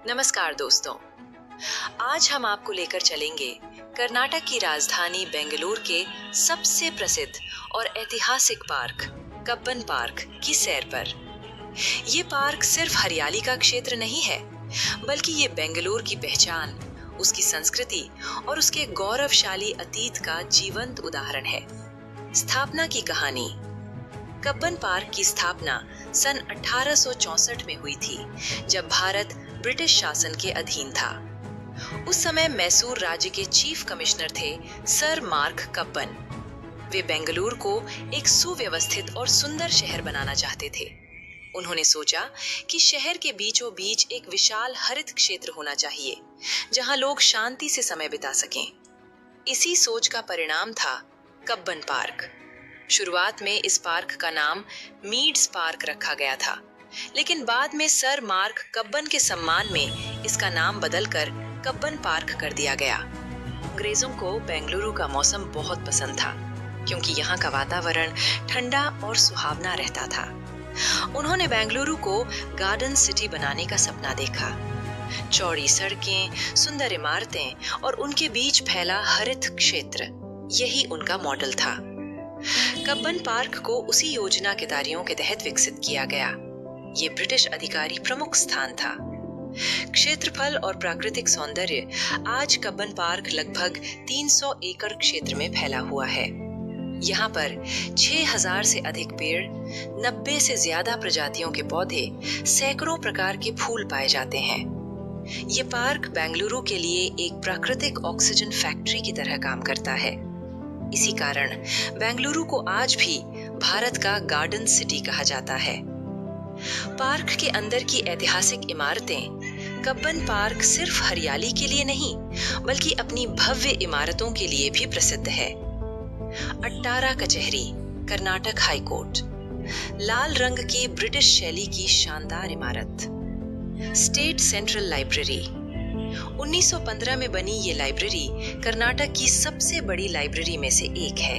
नमस्कार दोस्तों। आज हम आपको लेकर चलेंगे कर्नाटक की राजधानी बेंगलुरु के सबसे प्रसिद्ध और ऐतिहासिक पार्क कब्बन पार्क की सैर पर। ये पार्क सिर्फ हरियाली का क्षेत्र नहीं है, बल्कि ये बेंगलुरु की पहचान, उसकी संस्कृति और उसके गौरवशाली अतीत का जीवंत उदाहरण है। स्थापना की कहानी। कब्बन पार्क की स्थापना सन 1864 में हुई थी, जब भारत ब्रिटिश शासन के अधीन था। उस समय मैसूर राज्य के चीफ कमिश्नर थे सर मार्क कब्बन। वे बेंगलुरु को एक सुव्यवस्थित और सुंदर शहर बनाना चाहते थे। उन्होंने सोचा कि शहर के बीचों बीच एक विशाल हरित क्षेत्र होना चाहिए, जहां लोग शांति से समय बिता सकें। इसी सोच का परिणाम था कब्बन पार्क। शुरुआत में इस पार्क का नाम मीड्स पार्क रखा गया था, लेकिन बाद में सर मार्क कब्बन के सम्मान में इसका नाम बदलकर कब्बन पार्क कर दिया गया। अंग्रेजों को बेंगलुरु का मौसम बहुत पसंद था, क्योंकि यहाँ का वातावरण ठंडा और सुहावना रहता था। उन्होंने बेंगलुरु को गार्डन सिटी बनाने का सपना देखा। चौड़ी सड़कें, सुंदर इमारतें और उनके बीच फैला हरित क्षेत्र, यही उनका मॉडल था। कब्बन पार्क को उसी योजना के दायरों के तहत विकसित किया गया। ये ब्रिटिश अधिकारी प्रमुख स्थान था। क्षेत्रफल और प्राकृतिक सौंदर्य। आज कब्बन पार्क लगभग 300 एकड़ क्षेत्र में फैला हुआ है। यहाँ पर 6000 से अधिक पेड़, 90 से ज्यादा प्रजातियों के पौधे, सैकड़ों प्रकार के फूल पाए जाते हैं। ये पार्क बेंगलुरु के लिए एक प्राकृतिक ऑक्सीजन फैक्ट्री की तरह काम करता है। इसी कारण बेंगलुरु को आज भी भारत का गार्डन सिटी कहा जाता है। पार्क के अंदर की ऐतिहासिक इमारतें। कब्बन पार्क सिर्फ हरियाली के लिए नहीं, बल्कि अपनी भव्य इमारतों के लिए भी प्रसिद्ध है। अट्टारा कचहरी, कर्नाटक हाई कोर्ट। लाल रंग की ब्रिटिश शैली की शानदार इमारत। State central library. 1915 में बनी ये लाइब्रेरी कर्नाटक की सबसे बड़ी लाइब्रेरी में से एक है।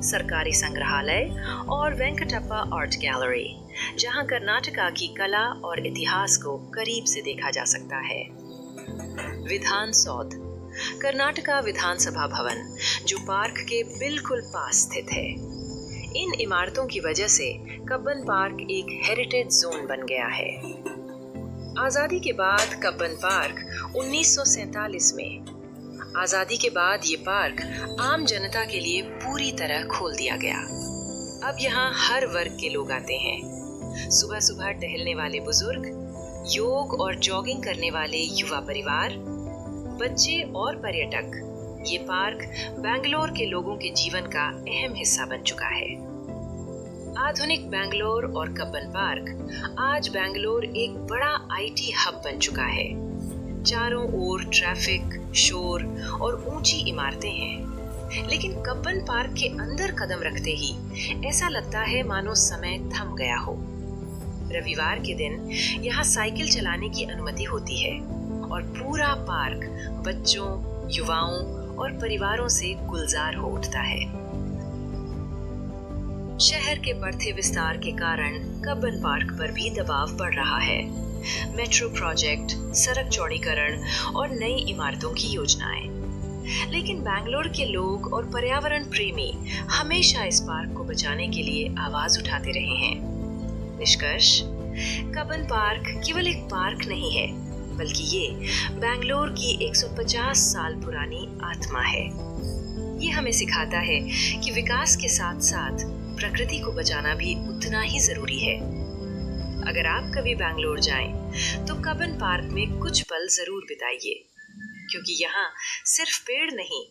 सरकारी संग्रहालय और वेंकटप्पा आर्ट गैलरी, जहां कर्नाटका की कला और इतिहास को करीब से देखा जा सकता है। विधान सौध, कर्नाटका विधानसभा भवन, जो पार्क के बिल्कुल पास स्थित है। इन इमारतों की वजह से कब्बन पार्क एक हेरिटेज जोन बन गया है। आजादी के बाद कब्बन पार्क 1947 में। आजादी के बाद ये पार्क आम जनता के लिए पूरी तरह खोल दिया गया। अब यहाँ हर वर्ग के लोग आते हैं। सुबह सुबह टहलने वाले बुजुर्ग, योग और जॉगिंग करने वाले युवा परिवार, बच्चे और पर्यटक। ये पार्क बेंगलोर के लोगों के जीवन का अहम हिस्सा बन चुका है। आधुनिक बेंगलोर और कब्बन पार्क। आज बेंगलोर एक बड़ा आईटी हब बन चुका है। चारों ओर ट्रैफिक, शोर और ऊंची इमारतें हैं। लेकिन कब्बन पार्क के अंदर कदम रखते ही ऐसा लगता है मानो समय थम गया हो। रविवार के दिन यहाँ साइकिल चलाने की अनुमति होती है और पूरा पार्क बच्चों, युवाओं और परिवारों से गुलजार हो उठता है। शहर के बढ़ते विस्तार के कारण कब्बन पार्क पर भी दबाव बढ़ रहा है। मेट्रो प्रोजेक्ट, सड़क चौड़ीकरण और नई इमारतों की योजनाएं। लेकिन बेंगलोर के लोग और पर्यावरण प्रेमी हमेशा इस पार्क को बचाने के लिए आवाज उठाते रहे हैं। निष्कर्ष, कब्बन पार्क केवल एक पार्क नहीं है, बल्कि ये बेंगलोर की 150 साल पुरानी आत्मा है। ये हमें सिखाता है कि विकास के साथ साथ प्रकृति को बचाना भी उतना ही जरूरी है। अगर आप कभी बेंगलोर जाएं, तो कब्बन पार्क में कुछ पल जरूर बिताइए, क्योंकि यहाँ सिर्फ पेड़ नहीं,